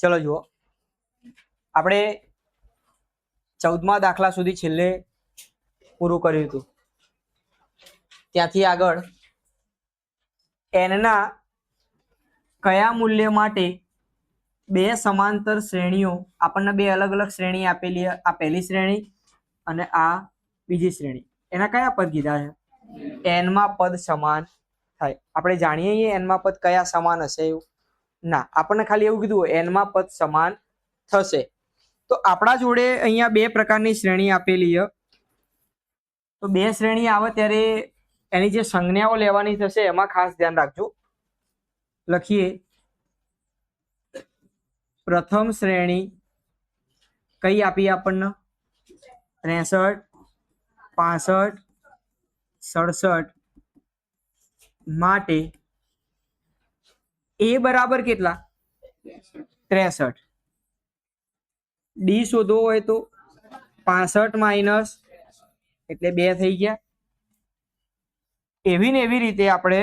ચલો જુઓ, આપણે 14મા દાખલા સુધી છેલ્લે પૂરું કર્યું હતું. ત્યાંથી આગળ n ના કયા મૂલ્ય માટે બે સમાંતર શ્રેણીઓ, આપણને બે અલગ અલગ શ્રેણી આપેલી, આ પહેલી શ્રેણી અને આ બીજી શ્રેણી, એના કયા પદ કીધા છે? n માં પદ સમાન થાય. આપણે જાણીએ n માં પદ કયા સમાન હશે એવું? ના, આપણને ખાલી એવું કીધું n માં પદ સમાન થશે. તો આપણા જોડે અહીંયા બે પ્રકારની શ્રેણી આપેલી છે. તો બે શ્રેણી આવે ત્યારે એની જે સંજ્ઞાઓ લેવાની થશે એમાં ખાસ ધ્યાન રાખજો. લખીએ, પ્રથમ શ્રેણી કઈ આપી આપણને? 63, 65, 67 માટે a બરાબર કેટલા? 63. ડી શોધવો હોય તો 65 માઇનસ એટલે 2 થઈ ગયા. એવી ને એવી રીતે આપણે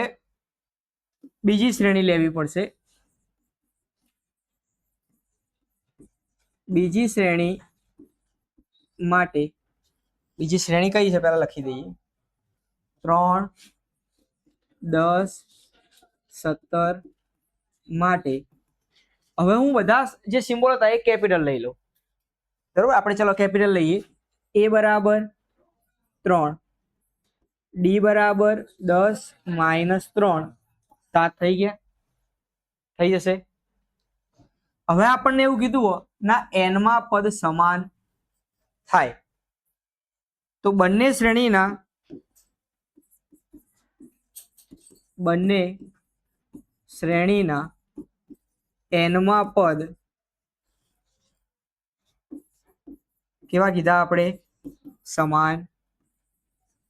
બીજી શ્રેણી લેવી પડશે. બીજી શ્રેણી માટે બીજી શ્રેણી કઈ છે પહેલા લખી દઈએ. 3, 10, 17 માટે હવે હું બધા જે સિમ્બોલ હતા એ કેપિટલ લઈ લઉં. બરોબર, આપણે ચલો કેપિટલ લઈએ. a બરાબર 3, ડી બરાબર 10 માઇનસ 3, 7 થઈ ગયા. થઈ જશે. હવે આપણને એવું કીધું ના n માં પદ સમાન થાય, તો બંને શ્રેણીના n માં પદ કેવા કીધા આપણે? સમાન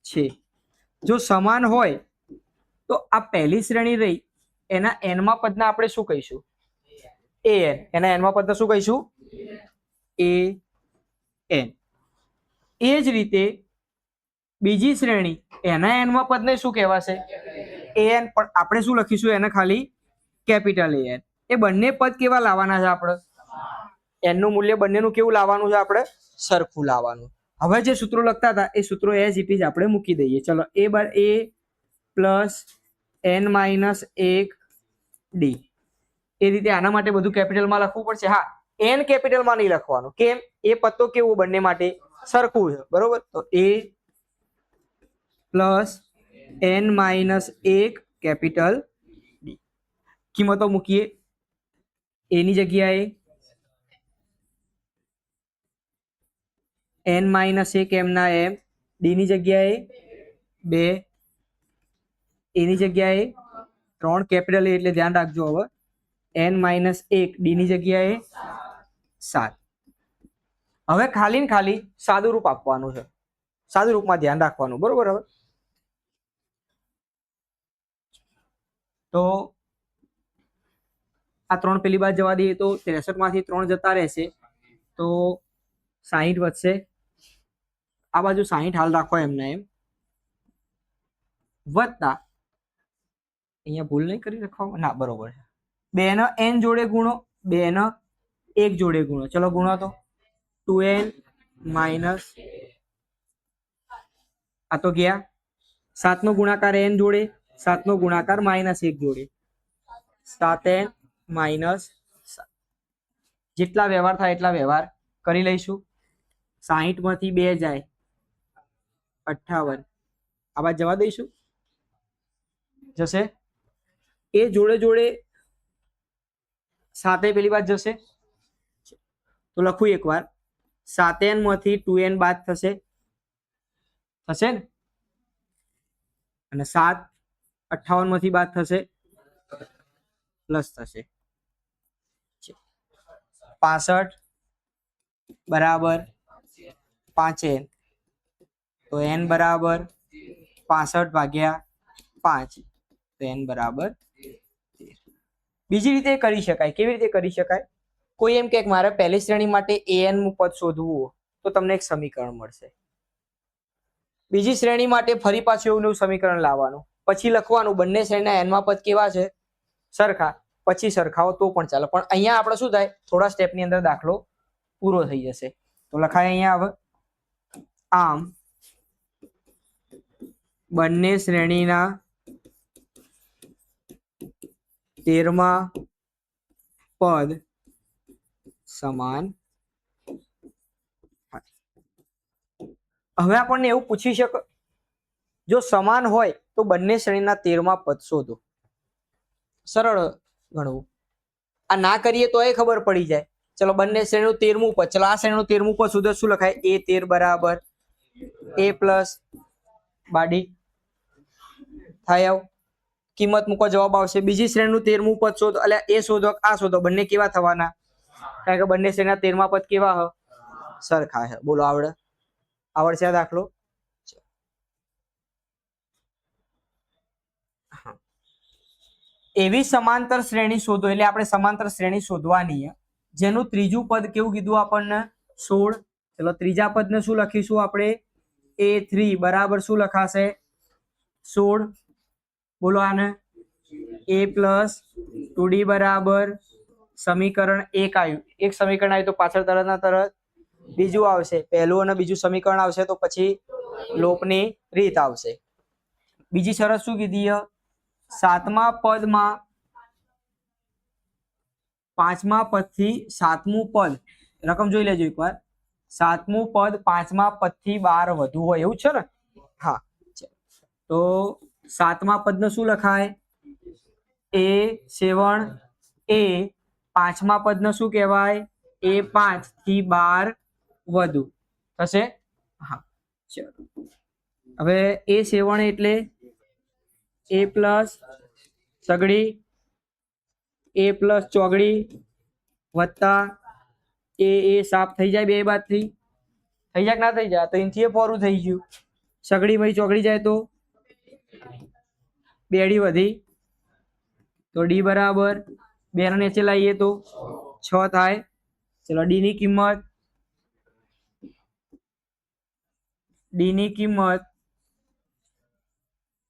છે. જો સમાન હોય તો આ પહેલી શ્રેણી રહી એના n માં પદના આપણે શું કહીશું? an. એના n માં પદના શું કહીશું? an. એ જ રીતે બીજી શ્રેણી એના n માં પદને શું કહેવાશે? an. પણ આપણે શું લખીશું? એને ખાલી કેપિટલ an. એ બંને પદ કેવા લાવવાના છે આપણે? n નું મૂલ્ય બંનેનું કેવું લાવવાનું છે આપણે? સરખું લાવવાનું. હવે જે સૂત્રો લખતા હતા એ સૂત્રો એઝ ઇટ ઇઝ આપણે મૂકી દઈએ. ચલો, a plus n minus 1 D. એ રીતે આના માટે બધું કેપિટલમાં લખવું પડશે. હા, n કેપિટલમાં નહીં લખવાનું. કેમ? એ પદ તો કેવું બંને માટે સરખું છે. બરોબર, તો a plus n minus 1 capital D. કિંમતો મૂકીએ. a ની જગ્યાએ n માઇનસ 1 એમના એમ, ડી ની જગ્યાએ 2, a ની જગ્યાએ 3 કેપિટલ એટલે ધ્યાન રાખજો. હવે n માઇનસ 1 ડી ની જગ્યાએ 7. હવે ખાલી ને ખાલી સાદું રૂપ આપવાનું છે. સાદું રૂપમાં ધ્યાન રાખવાનું. બરોબર. હવે તો આ 3 પેલી બાદ જવા દઈએ તો 63 માંથી 3 જતા રહેશે તો 60 વધશે. આ બાજુ 60 હાલ રાખો એમને એમ, વત્તા અહીંયા ભૂલ નહીં કરી લખવામાં. ના, બરોબર છે. 2 ને n જોડે ગુણો, 2 ને 1 જોડે ગુણો. ચલો ગુણો તો 2n માઇનસ, આ તો ગયા 7 નો ગુણાકાર n જોડે, 7 નો ગુણાકાર માઇનસ 1 જોડે, 7n માઇનસ 7. જેટલા વ્યવહાર થાય એટલા વ્યવહાર કરી લઈશું. 60 માંથી 2 જાય 58. આ બાદ જવા દઈશું, જશે. એ જોડે જોડે 7 પેલી બાદ જશે તો લખું એકવાર. 7n માંથી 2n બાદ થશે ને, અને 7 58 માંથી બાદ થશે, પ્લસ થશે. 65 બરાબર 5n, તો n બરાબર 65 ભાગ્યા 5, તો n બરાબર 13. બીજી રીતે કરી શકાય. કેવી રીતે કરી શકાય? કોઈ એમ કે મારે પહેલી શ્રેણી માટે an નું પદ શોધવું તો તમને એક સમીકરણ મળશે. બીજી શ્રેણી માટે ફરી પાછું એવું સમીકરણ લાવવાનું, પછી લખવાનું બંને શ્રેણીના n માં પદ કેવા છે? સરખા. પછી સરખાવો તો પણ ચાલે, પણ અહીંયા આપણે શું થાય, થોડા સ્ટેપની અંદર દાખલો પૂરો થઈ જશે. તો લખાય અહીંયા હવે, આમ બંને શ્રેણીના 13મા પદ સમાન. હવે આપણને એવું પૂછી શકે, જો સમાન હોય તો બંને શ્રેણીના 13મા પદ શોધો. સરળ ગણવું. આ ના કરીએ તો એ ખબર પડી જાય. ચલો બંને શ્રેણીનું 13મું પદ, ચલો આ શ્રેણીનું 13મું પદ શોધો. શું લખાય? a13 બરાબર a પ્લસ બાડી થાય. આવ કિંમત મૂકો, જવાબ આવશે. બીજી શ્રેણીનું 13મું પદ શોધો, એટલે એ શોધો આ શોધો, બંને કેવા થવાના? કારણ કે બંને શ્રેણીના 13મા પદ કેવા હ? સરખા છે. બોલો આવડશે આ દાખલો? એવી સમાંતર શ્રેણી શોધો, એટલે આપણે સમાંતર શ્રેણી શોધવાની જેનું ત્રીજું પદ કેવું કીધું આપણને? 16. ચલો ત્રીજા પદને શું લખીશું આપણે? a3 બરાબર શું લખાશે? 16. બોલો આને a પ્લસ 2d બરાબર સમીકરણ 1 આવ્યું. એક સમીકરણ આવ્યું તો પાછળ તરત ના તરત બીજું આવશે. પહેલું અને બીજું સમીકરણ આવશે તો પછી લોપની રીત આવશે. બીજી શરત શું કીધી? 7મા પદમાં 5મા પદથી 7મું પદ, રકમ જોઈ લેજો એકવાર. 7મું પદ 5મા પદથી 12 વધુ હોય એવું છે ને? હા, તો 7મા પદને શું લખાય? a7 એ 5મા પદને શું કહેવાય? a5 થી 12 વધુ થશે. હા, ચલો હવે a7 એટલે a પ્લસ સગડી, a પ્લસ ચોગડી વત્તા એ સાફ થઈ જાય બે બાદથી. થઈ જાય કે ના થઈ જાય? તો એનથી પોરું થઈ ગયું. સગડી માં ચોગડી જાય તો બેડી વધી, તો ડી બરાબર 2 ને નીચે લાવીએ તો 6 થાય. ચલો ડી ની કિંમત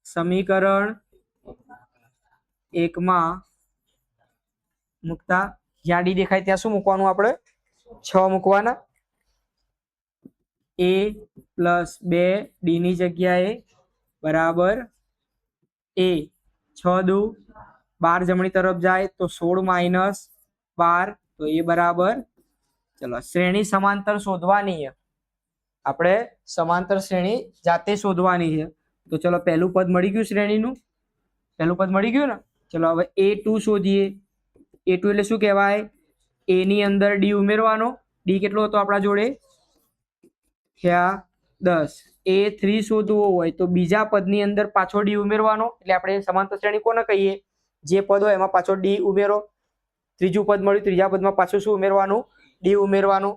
સમીકરણ 1 માં મૂકતા, જ્યાં ડી દેખાય ત્યાં શું મૂકવાનું? આપણે 6 મૂકવાના. a પ્લસ 2 ડી ની જગ્યાએ બરાબર a 6 દુ 12 જમણી તરફ જાય તો 16 માઇનસ 12, તો એ બરાબર. ચલો શ્રેણી સમાંતર શોધવાની છે આપણે, સમાંતર શ્રેણી જાતે શોધવાની છે. તો ચલો પહેલું પદ મળી ગયું, શ્રેણીનું પહેલું પદ મળી ગયું ને. ચલો હવે a2 શોધીએ. a2 એટલે શું કહેવાય? a ની અંદર ડી ઉમેરવાનો. ડી કેટલો હતો આપણા જોડે? 10. a3 શોધવો હોય તો બીજા પદની અંદર પાછો ડી ઉમેરવાનો. એટલે આપણે સમાંતર શ્રેણી કોને કહીએ? જે પદ હોય એમાં પાછો ડી ઉમેરો. ત્રીજું પદ મળ્યું, ત્રીજા પદમાં પાછું શું ઉમેરવાનું? ડી ઉમેરવાનું.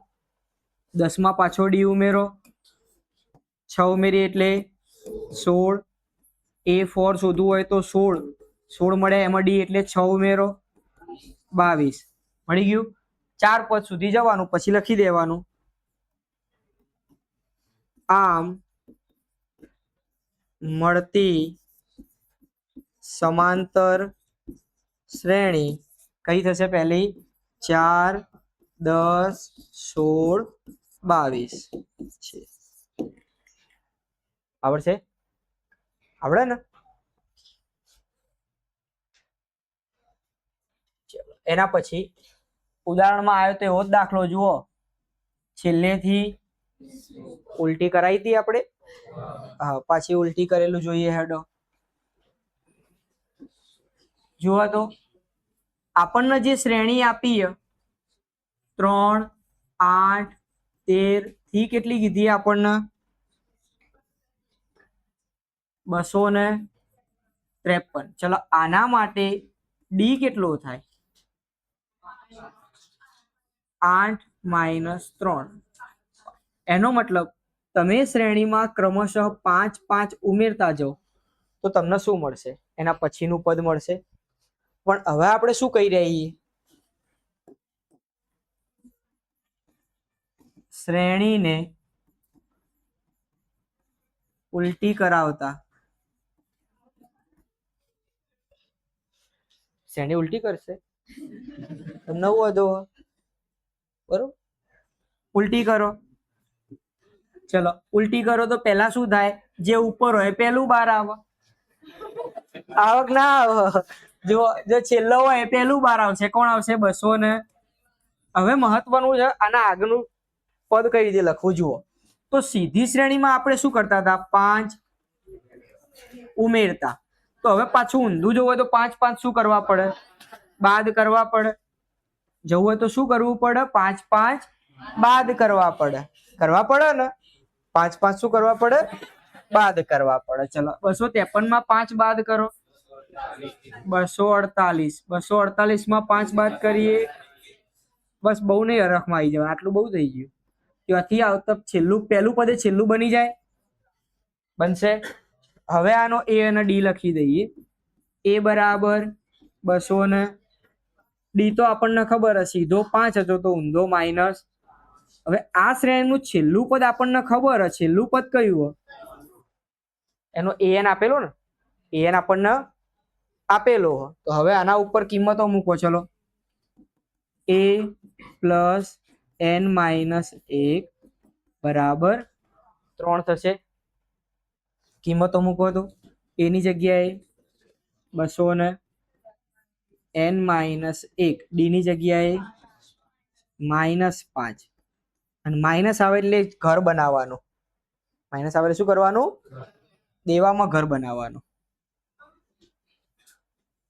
10માં પાછો ડી ઉમેરો, 6 ઉમેરી એટલે 16. a4 શોધવું હોય તો 16 મળે, એમાં ડી એટલે 6 ઉમેરો 22. મળી ગયું. 4 પદ સુધી જવાનું, પછી લખી દેવાનું. આમ મળતી સમાંતર શ્રેણી કઈ થશે? પહેલી 4, 10, 16, 22 છે. આવડશે? આવડે ને? એના પછી ઉદાહરણમાં આવ્યો તો એવો જ દાખલો જુઓ. છેલ્લેથી ઉલટી કરાવી હતી આપણે. હા, પાછી ઉલટી કરેલું જોઈએ. હેડો જુઓ તો આપણને જે શ્રેણી આપી 3, 8, 13 થી કેટલી કીધી આપણને? 253. ચલો આના માટે ડી કેટલો થાય? 8 માઇનસ 3. એનો મતલબ તમે શ્રેણીમાં ક્રમશઃ 5 5 ઉમેરતા જાઓ તો તમને શું મળશે? એના પછીનું પદ મળશે. પણ હવે આપણે શું કહી રહ્યા? શ્રેણીને ઉલટી કરાવતા. શ્રેણી ઉલટી કરશે તમને વધો બરોબર. ઉલટી કરો, ચલો ઉલટી કરો તો પેલા શું થાય? જે ઉપર હોય પેલું બહાર આવે. આવક ના આવે. જો છેલ્લો હોય પેલું બહાર આવશે. કોણ આવશે? 200 ને. હવે મહત્વનું છે આના આગળનું પદ કઈ રીતે લખવું જુઓ. તો સીધી શ્રેણીમાં આપણે શું કરતા હતા? 5 ઉમેરતા. તો હવે પાછું ઊંધું જવું હોય તો 5 5 શું કરવા પડે? બાદ કરવા પડે. જવું હોય તો શું કરવું પડે? 5 5 બાદ કરવા પડે. કરવા પડે ને? 5 5 શું કરવા પડે? બાદ કરવા પડે. ચલો 253 માં 5 બાદ કરો. 248. 248 માં 5 બાદ કરીએ. બસ બહુ નહીં, અરખમાં આવી જવા. આટલું બહુ થઈ ગયું. ત્યાંથી આવતા છેલ્લું પહેલું પદે છેલ્લું બની જાય. બનશે. હવે આનો એ અને ડી લખી દઈએ. એ બરાબર 200 ને ડી તો આપણને ખબર હશે, સીધો 5 હતો તો ઊંધો માઇનસ. હવે આ શ્રેણીનું છેલ્લું પદ આપણને ખબર હશે. છેલ્લું પદ કયું? એનો એન આપેલો ને, એન આપણને આપેલો. તો હવે આના ઉપર કિંમતો મૂકો. ચલો એ પ્લસ n માઇનસ 1 બરાબર 3 થશે. કિંમતો મૂકો તો એની જગ્યાએ 200 ને n માઇનસ 1, ડી ની જગ્યાએ -5. અને માઇનસ આવે એટલે ઘર બનાવવાનું. માઇનસ આવે એટલે શું કરવાનું? દેવામાં ઘર બનાવવાનું.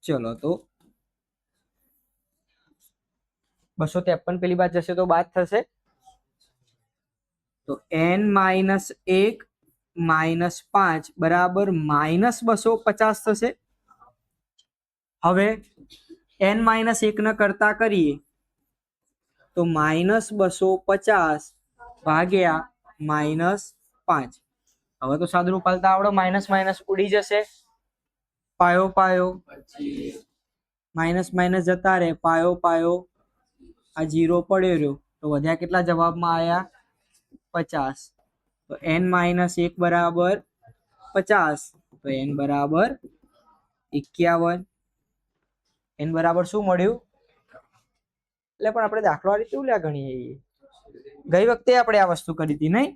ચલો તો 253 પેલી બાદ જશે તો બાદ થશે. તો n માઇનસ 1 માઇનસ 5 બરાબર -250 થશે. હવે n માઇનસ 1 ને કરતા કરીએ તો -250 ભાગ્યા -5. હવે તો સાદુરૂપ પાલતા આવડો. માઇનસ માઇનસ ઉડી જશે. પાયો પાયો માઇનસ માઇનસ જતા રહે. પાયો પાયો આ 0 પડ્યો રહ્યો. તો વધ્યા કેટલા જવાબમાં આવ્યા? 50. તો n માઇનસ 1 બરાબર 50. તો n બરાબર 51. n બરાબર શું મળ્યું? એટલે પણ આપણે દાખલો આ રીતે લ્યા ગણીએ. ગઈ વખતે આપણે આ વસ્તુ કરી હતી નહીં?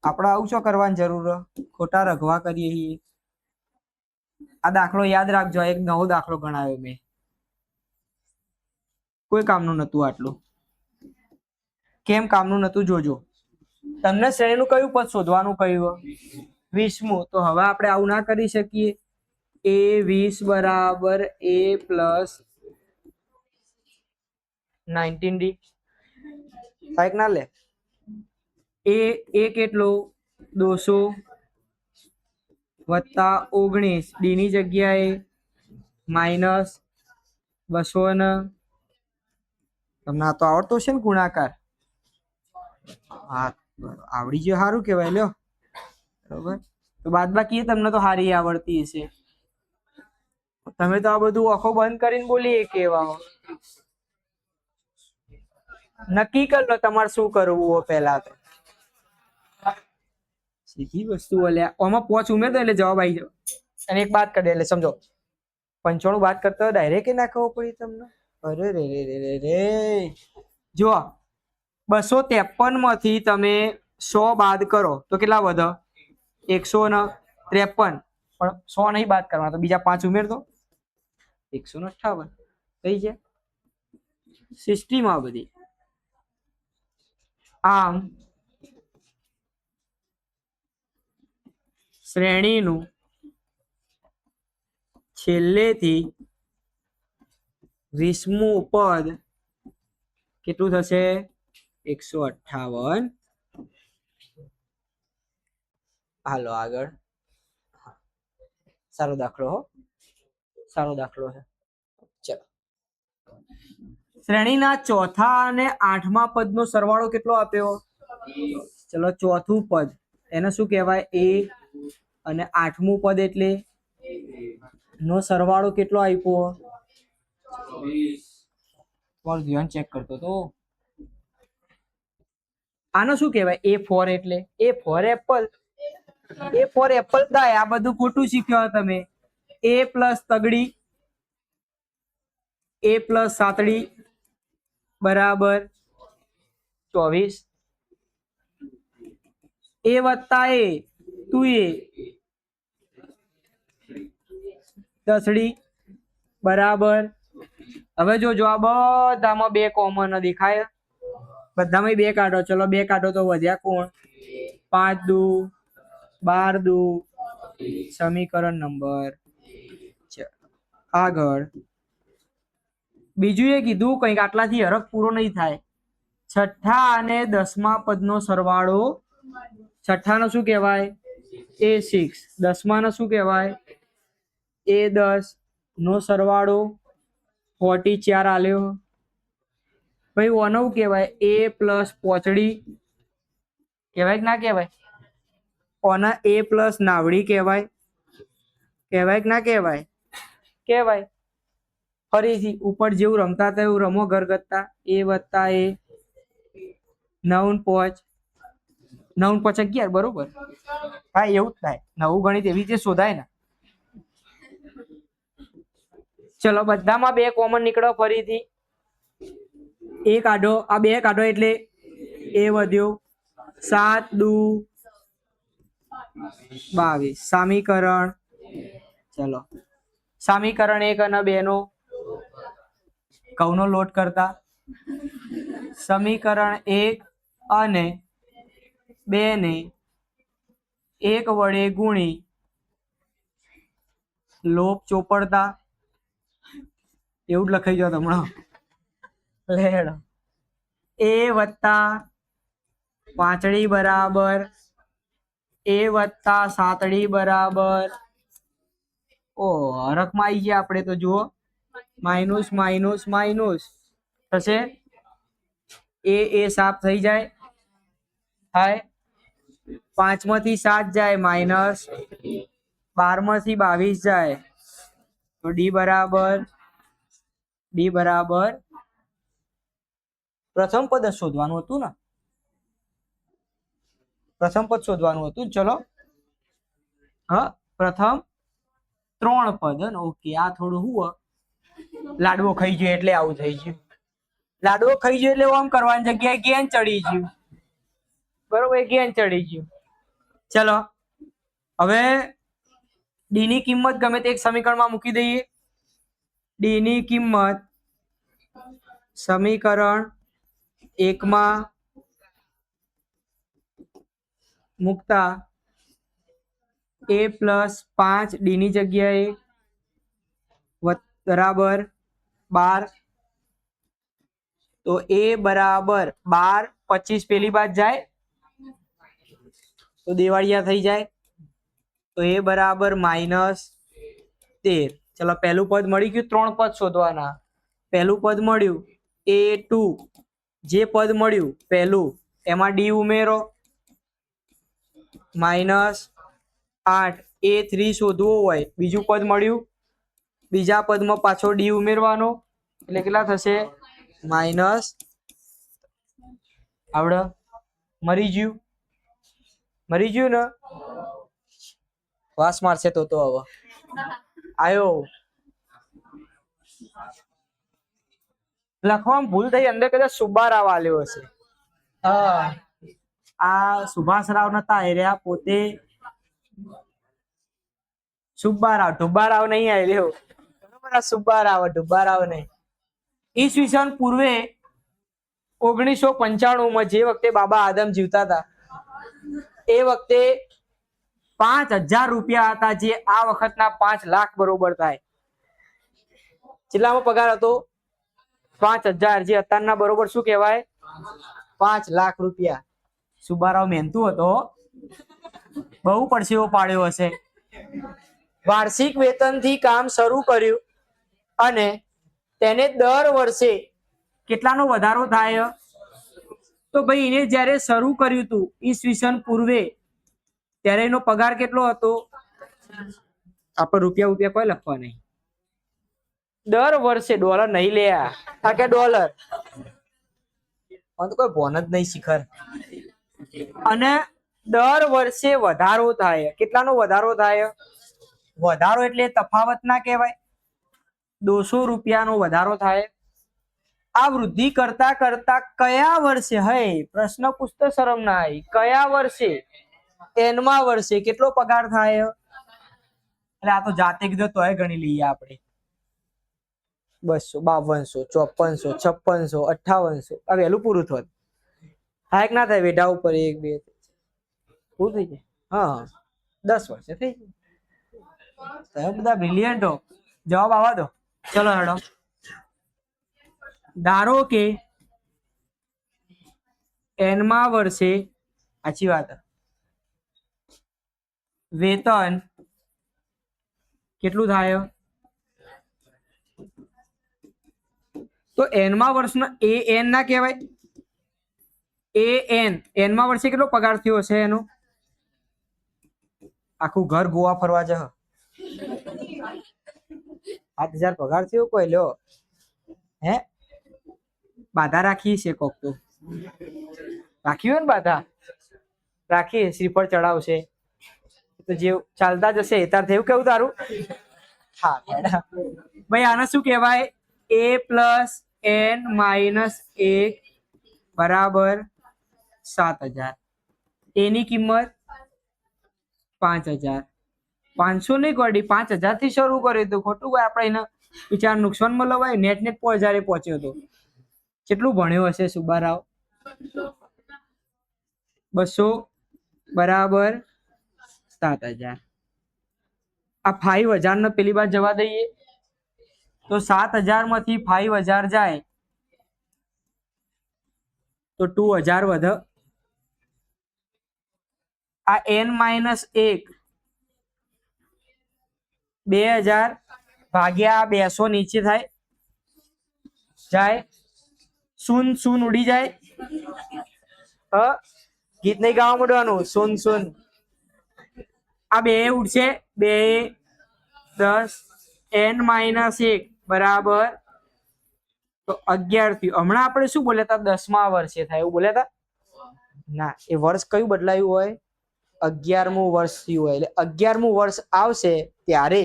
આપણે આવું શું કરવાની જરૂર? ખોટા રઘવા કરીએ છીએ. આ દાખલો યાદ રાખજો. એક નવો દાખલો ગણાવ્યો મેં. કોઈ કામનું નતું આટલું. કેમ કામનું નતું જોજો. તમને શ્રેણીનું કયું પદ શોધવાનું કહ્યું? 20મું. તો હવે આપણે આવું ના કરી શકીએ. એ 20 બરાબર a પ્લસ 19d થાય ના લે. એ કેટલો? 200 વત્તા 19. ડી ની જગ્યાએ -200 ને. તમને આ તો આવડતો છે ને ગુણાકાર? હા આવડી ગયો, સારું કેવાય. લ્યો બરોબર. તો બાદબાકી તમને તો સારી આવડતી હશે. તમે તો આ બધું આંખો બંધ કરીને બોલીએ કેવા. નક્કી કર લો તમારે શું કરવું હોય. પહેલા તો સીધી વસ્તુ બોલ્યા. આમાં 5 ઉમેર દો એટલે જવાબ આવી જાવ. અને એક બાદ કરી દે એટલે સમજો 95 બાદ કરતા ડાયરેક્ટ ના ખબર પડી તમને? અરે રે રે રે રે રે. જો 253 માંથી તમે 100 બાદ કરો તો કેટલા વધે? 153. પણ 100 નહીં બાદ કરવાના, તો બીજા 5 ઉમેર દો. 158 થઈ જાય. સિસ્ટમ આ બધી. આમ શ્રેણીનું છેલ્લેથી 20મું પદ કેટલું થશે? 158. હાલો આગળ. સારો દાખલો હો, સારો દાખલો છે. ચલો શ્રેણીના ચોથા અને 8મા પદનો સરવાળો કેટલો આપ્યો? ચલો ચોથું પદ એને શું કહેવાય? એ. અને 8મું પદ એટલે નો સરવાળો કેટલો આપ્યો? તમારું ધ્યાન ચેક કરતો તો. આનો શું કહેવાય? A4 એટલે A4 એપલ. A4 એપલ થાય. આ બધું ખોટું શીખ્યો તમે. A પ્લસ તગડી a પ્લસ 7d બરાબર 24, a વત્તા a 2a 10d બરાબર. હવે જો આ બધામાં 2 કોમન દેખાય, બધામાં 2 કાઢો. ચલો 2 કાઢો તો વધ્યા કોણ? 5 દુ 12 દુ. સમીકરણ નંબર આગળ બીજું એ કીધું કંઈક આટલાથી હરખ પૂરો નહીં થાય. છઠ્ઠા અને 10મા પદનો સરવાળો. છઠ્ઠાનો શું કહેવાય? a6. 10માનો શું કહેવાય? a10 નો સરવાળો 44 આલ્યો. ભાઈ ઓનો કહેવાય a પ્લસ 5d કહેવાય કે ના કહેવાય? ઓના a પ્લસ નાવડી કહેવાય. કહેવાય કે ના કહેવાય? કહેવાય. ફરીથી ઉપર જેવું રમતા હતા એવું રમો ઘરગથ્થા. a વત્તા a 9 5 9 5 11 બરોબર. હા એવું જ થાય. નવું ગણિત એવી રીતે શોધાય ને. ચલો બધામાં 2 કોમન નીકળો. ફરીથી a કાઢો, આ 2 કાઢો એટલે a વધ્યો 7 દુ 22. સમીકરણ ચલો સમીકરણ 1 અને 2 નો કૌનો લોટ કરતા. સમીકરણ 1 અને 2 ને 1 વડે ગુણી લોપ ચોપડતા. એવું જ લખાઈ જાવ તમને. લેડ a વત્તા 5d બરાબર a વત્તા 7d બરાબર. ઓ હરખમાં આવી ગયા આપણે તો. જુઓ માઇનસ માઇનસ માઇનસ થશે. એ સાફ થઈ જાય. થાય 5 માંથી 7 જાય માઇનસ, 12 માંથી 22 જાય તો ડી બરાબર પ્રથમ પદ શોધવાનું હતું ને. પ્રથમ પદ શોધવાનું હતું. ચલો હા પ્રથમ 3 પદ. ઓકે આ થોડું હું લાડવો ખાઈ ગયો એટલે આવું થઈ ગયું. લાડવો ખાઈ ગયો એટલે આમ કરવાની જગ્યાએ ગેન ચડી ગયું. બરોબર ગેન ચડી ગયું. ચલો હવે ડી ની કિંમત ગમે તે એક સમીકરણમાં મૂકી દઈએ. ડી ની કિંમત સમીકરણ 1 માં મૂકતા a પ્લસ 5 ડી ની જગ્યાએ બરાબર 12. તો a બરાબર 12 25 પેલી બાદ જાય તો દેવાળિયા થઈ જાય. તો a બરાબર -13. ચલો પહેલું પદ મળી ગયું. 3 પદ શોધવાના. પહેલું પદ મળ્યું a2. જે પદ મળ્યું પહેલું એમાં ડી ઉમેરો -8. a3 શોધવો હોય બીજું પદ મળ્યું, બીજા પદમાં પાછો ડી ઉમેરવાનો એટલે કેટલા થશે? માઇનસ. આવડે મરી ગયું ને. વાસ મારશે તો હવે આયો લખવામાં ભૂલ થઈ. અંદર કદાચ સુબ્બારાવ આલ્યો હશે. હા આ સુભાષરાવ નતા એર્યા પોતે સુબ્બારાવ. ઢુબ્બારાવ નહીં આવ્યો બરોબર. આ સુબ્બારાવ ઢુબ્બારાવ નહીં. ઈસવીસન પૂર્વે 1995 જે વખતે બાબા આદમ જીવતા હતા એ વખતે 5000 રૂપિયા હતા, જે આ વખતના 5 લાખ બરોબર થાય. કેટલામાં પગાર હતો? 5000. જે અત્યારના બરોબર શું કહેવાય? 5 લાખ રૂપિયા. સુબારાવ મહેનતુ હતો, બહુ પરસેવો પાડ્યો હશે. વાર્ષિક વેતનથી કામ શરૂ કર્યું અને તેને દર વર્ષે કેટલાનો વધારો થાય? તો ભાઈ એને જ્યારે શરૂ કર્યું હતું ઈસવીસન પૂર્વે ત્યારે એનો પગાર કેટલો હતો? આપણે રૂપિયા કોઈ લખવા નહીં. દર વર્ષે ડોલર નહીં લે આ કે ડોલર તો કોઈ ભોન જ નહીં શિખર. અને દર વર્ષે વધારો થાય. કેટલાનો વધારો થાય? વધારો એટલે તફાવત ના કહેવાય. ₹200 વધારો થાય. આ વૃદ્ધિ કરતા કરતા કયા વર્ષે, હે પ્રશ્ન પૂછતો શરમ ના આવી, કયા વર્ષે, એનમાં વર્ષે કેટલો પગાર થાય? એટલે આ તો જાતે કીધું તોય ગણી લઈએ આપણે. 200, 5200, 5400, 5600, 5800. આ વહેલું પૂરું થયું. હા એક ના થાય વેઢા ઉપર 1 2 પૂરું થઈ જાય. હા 10 વર્ષે થઈ જાય. તમે બધા બ્રિલિયન્ટ હો. જવાબ આવવા દો. ચલો હેડો. ધારો કે એનમાં વર્ષે, સાચી વાત, વેતન કેટલું થાય? તો એનમાં વર્ષનો એ એન ના કહેવાય. એ એનમાં વર્ષે કેટલો પગાર થયો હશે એનો? આખું ઘર ગોવા ફરવા જશે. 7000 પગાર થયો કોઈ લ્યો. હે બાધા રાખી છે કોક તો રાખી હોય ને, બાધા રાખી, શ્રીફળ ચડાવશે તો જે ચાલતા જશે તાર થયું કેવું તારું? હા ભાઈ આને શું કહેવાય? a + n - 1 બરાબર 7000. એની કિંમત 5000. 500 નહીં ગોડી, 5000 થી શરૂ કર્યું હતું. ખોટું કોઈ આપણે એને બિચારા નુકસાનમાં લવાય. નેટ 5000 પહોંચ્યો હતો. કેટલું ભણ્યો હશે સુબારાવ? 200 બરાબર 7000. આ 5000 ને પેલી બાજુ જવા દઈએ તો 7000 માંથી 5000 જાય તો 2000 વધે. આ n - 1 2000 ભાગ્યા 200 નીચે થાય, જાય શૂન શૂન ઉડી જાય. ગીત નહીં ગાવા માંડવાનું, શૂન શૂન. આ બે ઉડશે, 2 10. n - 1 બરાબર તો 11 થયું. હમણાં આપણે શું બોલ્યા હતા? 10મા વર્ષે થાય એવું બોલ્યા હતા ના? એ વર્ષ કયું બદલાયું હોય? 11મું વર્ષ થયું હોય. એટલે 11મું વર્ષ આવશે ત્યારે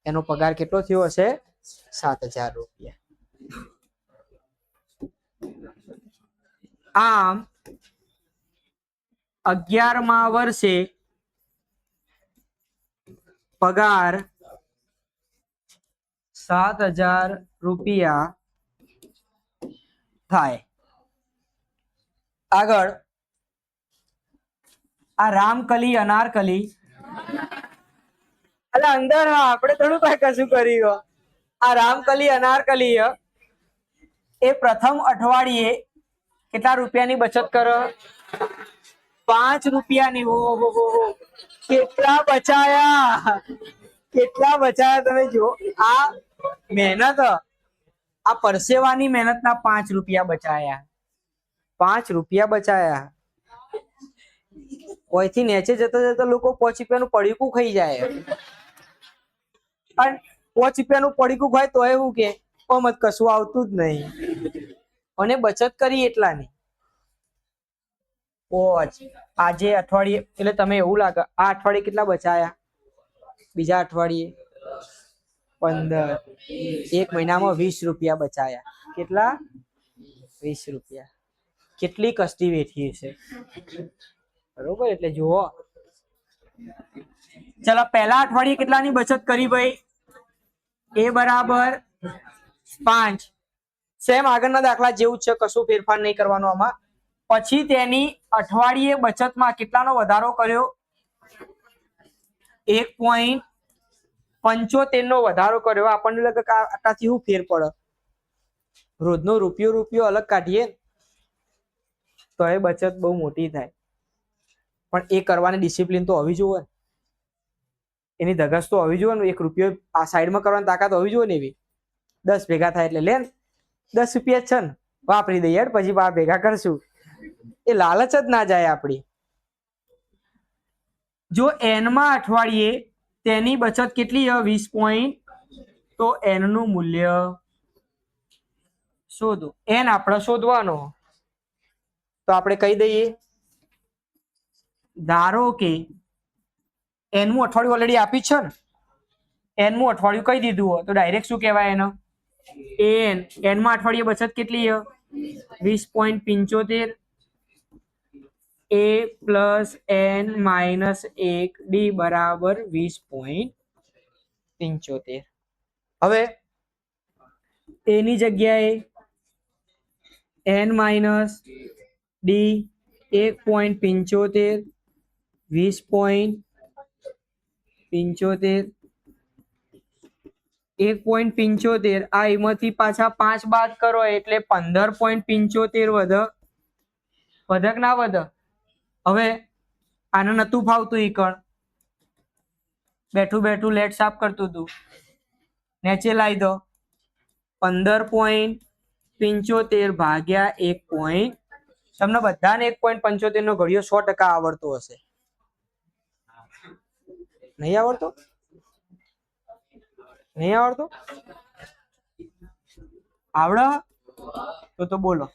એનો પગાર કેટલો થયો હશે? 7000 રૂપિયા. આમ 11મા વર્ષે પગાર 7000 રૂપિયા થાય. આગળ આ રામકલી અનારકલી, એટલે અંદર આપણે થોડું કઈ કશું કર્યું. આ રામકલી અનારકલી એ પ્રથમ અઠવાડિયે કેટલા રૂપિયાની બચત કરો? 5 રૂપિયાની. ઓહો, કેટલા બચાયા, કેટલા બચાયા તમે જુઓ. આ મહેનત, આ પરસેવાની મહેનતના 5 રૂપિયા બચાયા. 5 રૂપિયા બચાયા. ઓયથી નેચે જતા જતા લોકો 5 રૂપિયાનું પડીકું ખાઈ જાય. અને 5 રૂપિયાનું પડીકું ખાય તો એવું કે મત કશું આવતું જ નહીં. અને બચત કરી એટલાની. આજે અઠવાડિયે, એટલે તમે એવું લાગે આ અઠવાડિયે કેટલા બચાયા? બીજા અઠવાડિયે 15. એક મહિનામાં 20 રૂપિયા બચાયા. કેટલા? 20 રૂપિયા. કેટલી કષ્ટી વેઠી છે બરોબર. એટલે જુઓ, ચલો પહેલા અઠવાડિયે કેટલાની બચત કરી ભાઈ? એ બરાબર 5. સેમ આગળના દાખલા જેવું છે, કશું ફેરફાર નહીં કરવાનો આમાં. પછી તેની અઠવાડિયે બચતમાં કેટલાનો વધારો કર્યો? 1.75 નો વધારો કર્યો. આપણને લાગે કે આટલાથી શું ફેર પડે? રોજનો રૂપિયો અલગ કાઢીએ તો એ બચત બહુ મોટી થાય. પણ એ કરવાની ડિસિપ્લિન તો હોવી જોઈએ, એની ધગસ તો હોવી જોઈએ. 1 રૂપિયો આ સાઈડમાં કરવાની તાકાત હોવી જોઈએ ને. એવી 10 ભેગા થાય એટલે લે 10 રૂપિયા છે ને વાપરી દઈએ, પછી ભેગા કરશું. એ લાલચ જ ના જાય આપણી. જો એનમાં અઠવાડિયે તેની બચત કેટલી? 20 તો એન નું મૂલ્ય શોધો. એન આપણે શોધવાનો. તો આપણે કહી દઈએ, ધારો કે એનનું અઠવાડિયું ઓલરેડી આપી છે ને, n માં અઠવાડિયું કહી દીધું હોય તો ડાયરેક્ટ શું કહેવાય એનો n માં અઠવાડિયે બચત કેટલી છે 20.75 a plus n minus 1 d બરાબર 20.75. હવે a ની જગ્યાએ n માઇનસ ડી 1.75 20.75 1.75 આ એમાંથી પાછા 5 બાદ કરો એટલે 15.75 વધે કે ના વધે હવે આને નતું ફાવતું ઈકણ બેઠું બેઠું લેટ સાફ કરતું હતું નીચે લાવી દો 15.75 ભાગ્યા 1. તમને બધાને 1.75 નો ઘડિયો 100% આવડતો હશે નહીં આવડતો આવડે તો બોલો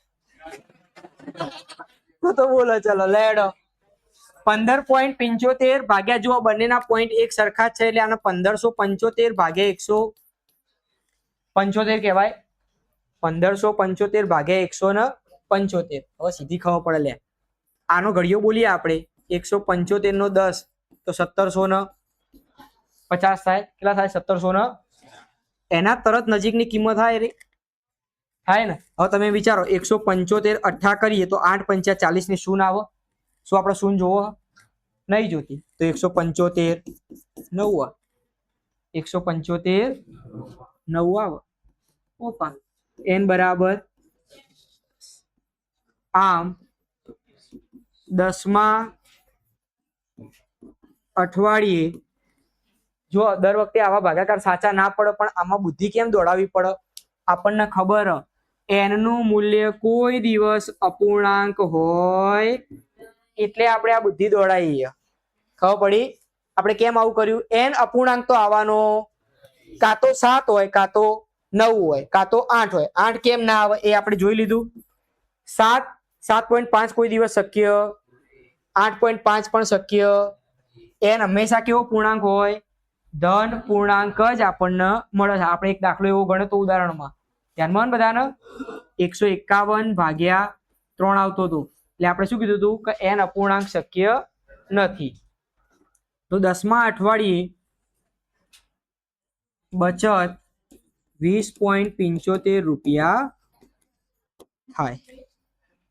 બોલો ચલો લેડો 15.75 ભાગ્યા જો બંનેના પોઈન્ટ એક સરખા છે એટલે આને 1575 ભાગ્યા 175 કહેવાય 1575 ભાગ્યા 175 હવે સીધી ખબર પડે લે આનો ઘડિયો બોલીએ આપણે 175 નો 10 તો 1750 થાય કેટલા થાય 1700 એના તરત નજીકની કિંમત થાય ને હવે તમે વિચારો 175 અઠ્ઠા કરીએ તો 8 પંચા 40 ની શૂન્ય આવે શું આપણે શૂન્ય જોવો નહીં જોતી તો 175 9 175 9 આવે ઓપા n બરાબર આમ 10મા અઠવાડિયે જો દર વખતે આવા ભાગાકાર સાચા ના પડે પણ આમાં બુદ્ધિ કેમ દોડાવવી પડે આપણને ખબર n નું મૂલ્ય કોઈ દિવસ અપૂર્ણાંક હોય એટલે આપણે આ બુદ્ધિ દોડાવીએ ખબર પડી આપણે કેમ આવું કર્યું n અપૂર્ણાંક તો આવવાનો કાં તો 7 હોય કાં તો 9 હોય કાં તો 8 હોય 8 કેમ ના આવે એ આપણે જોઈ લીધું 7.5 કોઈ દિવસ શક્ય 8.5 પણ શક્ય n હંમેશા કેવો પૂર્ણાંક હોય ધન પૂર્ણાંક જ આપણને મળે છે આપણે એક દાખલો એવો ગણ્યો તો ઉદાહરણમાં ધ્યાનમાં બધાને 151 ભાગ્યા 3 આવતો હતો એટલે આપણે શું કીધું હતું કે n અપૂર્ણાંક શક્ય નથી તો 10મા અઠવાડિયે બચત 20.75 રૂપિયા થાય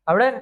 આવડે ને